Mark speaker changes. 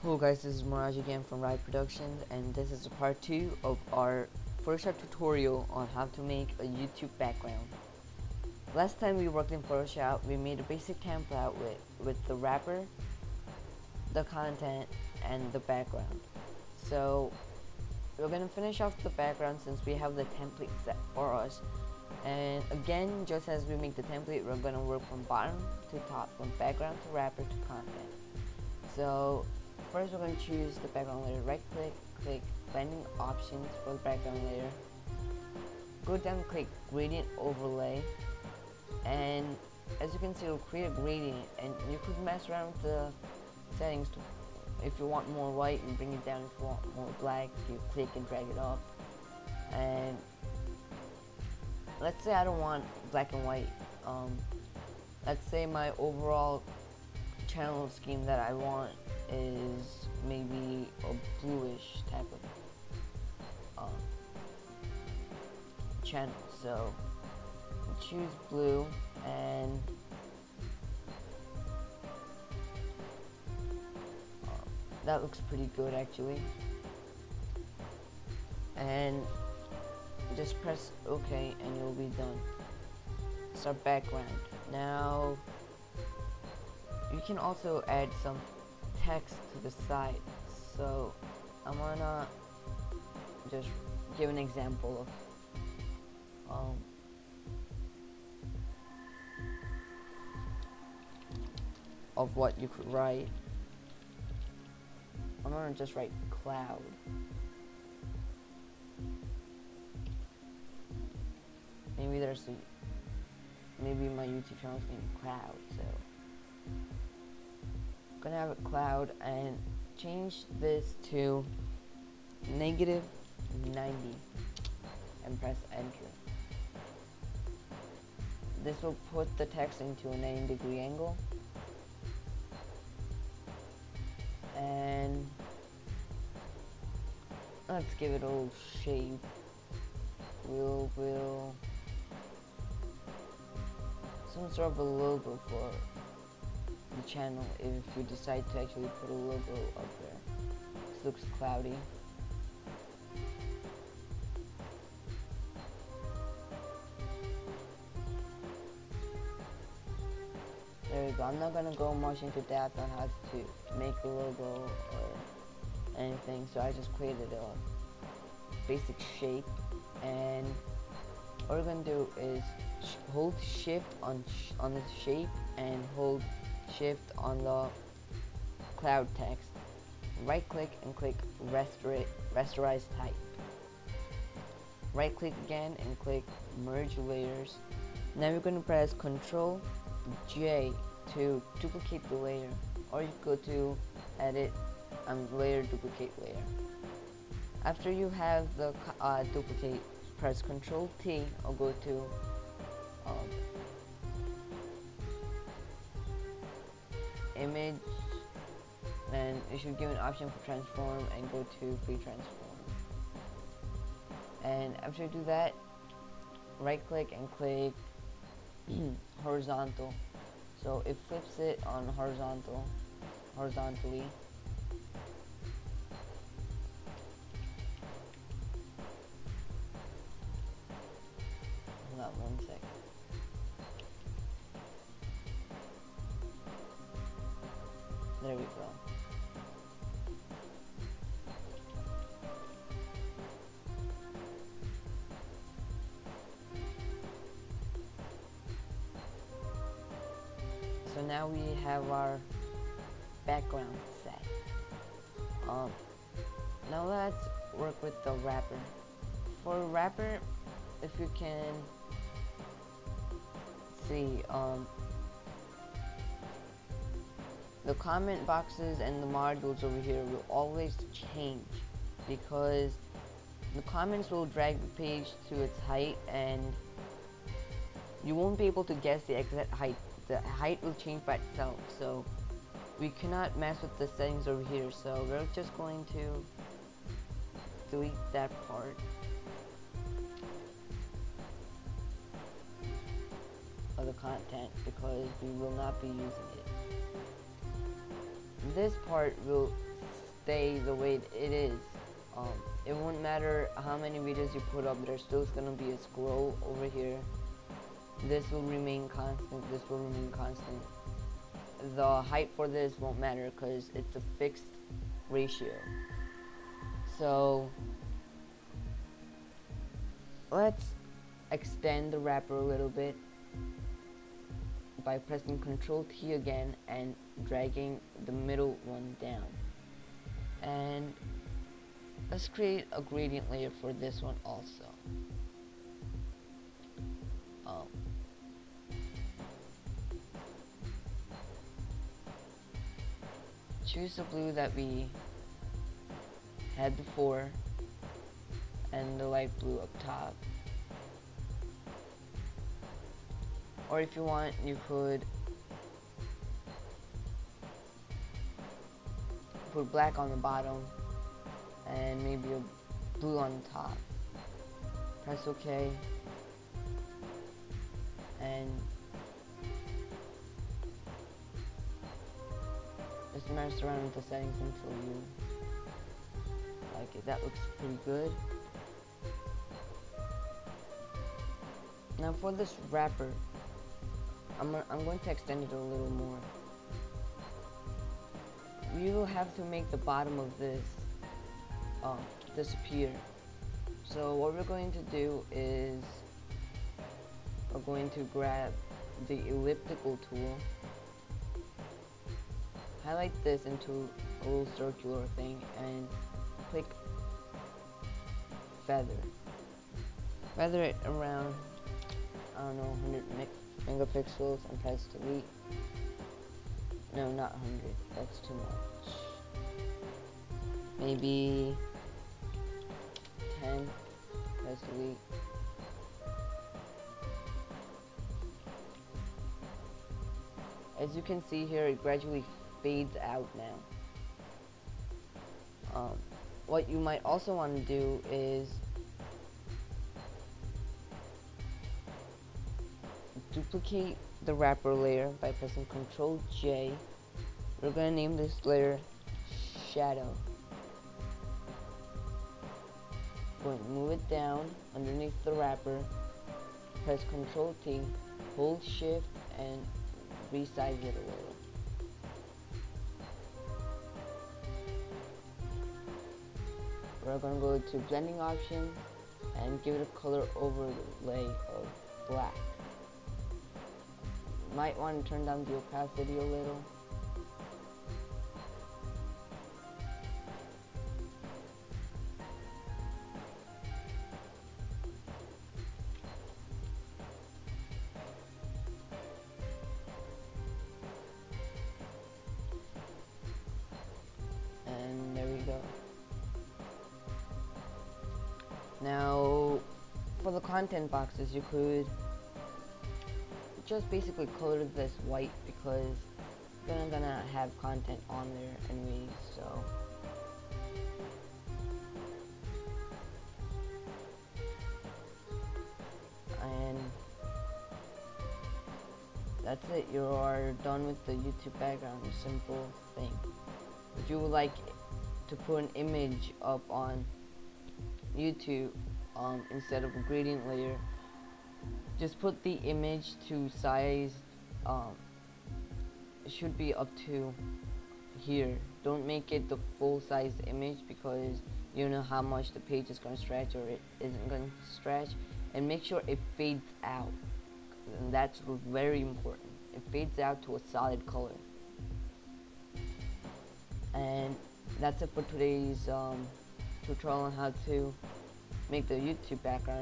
Speaker 1: Hello guys, this is Miraj again from Riot Productions, and this is part 2 of our Photoshop tutorial on how to make a YouTube background. Last time we worked in Photoshop, we made a basic template with the wrapper, the content, and the background. So we're going to finish off the background since we have the template set for us. And again, just as we make the template, we're going to work from bottom to top, from background to wrapper to content. So first we're going to choose the background layer, right click, click blending options for the background layer, go down, click gradient overlay, and as you can see, it'll create a gradient, and you could mess around with the settings to, if you want more white, and bring it down. If you want more black, you click and drag it up. And let's say I don't want black and white. Let's say my overall channel scheme that I want is maybe a bluish type of channel. So choose blue, and that looks pretty good actually. And just press OK and you'll be done. It's our background. Now you can also add some text to the side. So I'm gonna just give an example of what you could write. I'm gonna just write cloud. Maybe maybe my YouTube channel is named Cloud, so I'm gonna have a cloud and change this to -90 and press enter. This will put the text into a 90-degree angle, and let's give it a little shape. We'll some sort of a logo for the channel if you decide to actually put a logo up there. This looks cloudy. There we go. I'm not gonna go much into depth on how to make a logo or anything, so I just created a basic shape, and what we're gonna do is hold shift on the shape and hold shift on the cloud text. Right click and click rasterize type. Right click again and click merge layers. Now we're going to press Ctrl J to duplicate the layer, or you go to edit and layer, duplicate layer. After you have the duplicate, press Ctrl T or go to image, and you should give an option for transform and go to free transform. And after you do that, right click and click horizontal, so it flips it on horizontally. Hold on 1 second. There we go. So now we have our background set. Now let's work with the wrapper. For wrapper, if you can see, the comment boxes and the modules over here will always change, because the comments will drag the page to its height and you won't be able to guess the exact height. The height will change by itself, so we cannot mess with the settings over here. So we're just going to delete that part of the content because we will not be using it. This part will stay the way it is. It won't matter how many videos you put up, there's still gonna be a scroll over here. This will remain constant, this will remain constant. The height for this won't matter because it's a fixed ratio. So let's extend the wrapper a little bit by pressing Ctrl T again and dragging the middle one down. And let's create a gradient layer for this one also. Choose the blue that we had before and the light blue up top. Or if you want, you could put black on the bottom and maybe a blue on the top. Press OK. And just mess around with the settings until you like it. That looks pretty good. Now for this wrapper, I'm going to extend it a little more. We will have to make the bottom of this disappear. So what we're going to do is we're going to grab the elliptical tool, highlight this into a little circular thing, and click feather. Feather it around, I don't know, 100 megapixels and press delete. No, not 100, that's too much. Maybe 10, press delete. As you can see here, it gradually fades out now. What you might also want to do is duplicate the wrapper layer by pressing Ctrl J. We're going to name this layer Shadow. Going to move it down underneath the wrapper, press Ctrl T, hold Shift, and resize it a little. We're going to go to blending option and give it a color overlay of black. Might want to turn down the opacity a little. And there we go. Now, for the content boxes, you could just basically color this white because you're gonna have content on there anyways, so. And that's it, you are done with the YouTube background, simple thing. If you would like to put an image up on YouTube instead of a gradient layer, just put the image to size, it should be up to here. Don't make it the full size image because you don't know how much the page is going to stretch or it isn't going to stretch. And make sure it fades out, and that's very important. It fades out to a solid color. And that's it for today's tutorial on how to make the YouTube background.